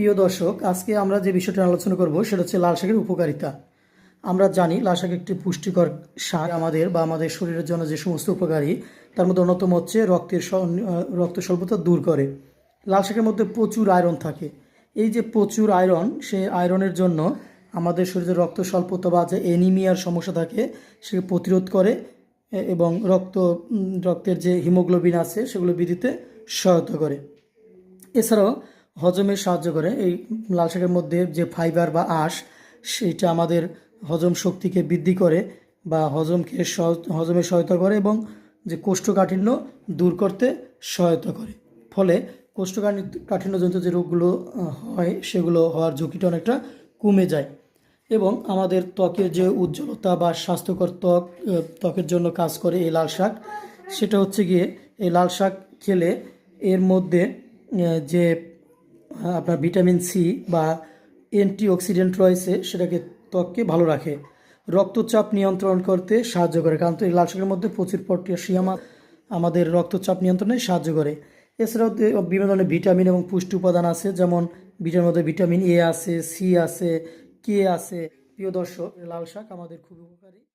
প্রিয় দর্শক, আজকে আমরা যে বিষয়টা আলোচনা করব সেটা হচ্ছে লাল শাকের উপকারিতা। আমরা জানি লাল শাক একটি পুষ্টিকর শাক। আমাদের শরীরের জন্য যে সমস্ত উপকারী তার মধ্যে অন্যতম হচ্ছে রক্ত স্বল্পতা দূর করে। লাল শাকের মধ্যে প্রচুর আয়রন থাকে। এই যে প্রচুর আয়রন, সেই আয়রনের জন্য আমাদের শরীরে রক্ত স্বল্পতা বা যে অ্যানিমিয়ার সমস্যা থাকে সেকে প্রতিরোধ করে এবং রক্তের যে হিমোগ্লোবিন আছে সেগুলো বৃদ্ধিতে সহায়তা করে। এছাড়াও হজমে সাহায্য করে। এই লাল শাকের মধ্যে যে ফাইবার বা আঁশ, সেটা আমাদের হজম শক্তিকে বৃদ্ধি করে বা হজমে সহায়তা করে এবং যে কোষ্ঠকাঠিন্য দূর করতে সহায়তা করে। ফলে কোষ্ঠকাঠিন্যজনিত যে রোগগুলো হয় সেগুলো হওয়ার ঝুঁকিটা অনেকটা কমে যায় এবং আমাদের ত্বকের যে উজ্জ্বলতা বা স্বাস্থ্যকর ত্বকের জন্য কাজ করে এই লাল শাক। সেটা হচ্ছে গিয়ে এই লাল শাক খেলে এর মধ্যে যে আপনার ভিটামিন সি বা অ্যান্টিঅক্সিডেন্ট রয়েছে, সেটাকে ত্বককে ভালো রাখে, রক্তচাপ নিয়ন্ত্রণ করতে সাহায্য করে। কারণ তো এই লাল শাকের মধ্যে প্রচুর পটাশিয়াম আমাদের রক্তচাপ নিয়ন্ত্রণে সাহায্য করে। এছাড়াও বিভিন্ন ধরনের ভিটামিন এবং পুষ্টি উপাদান আছে, যেমন মধ্যে ভিটামিন এ আছে, সি আছে, কে আছে। প্রিয় দর্শক, লাল শাক আমাদের খুব উপকারী।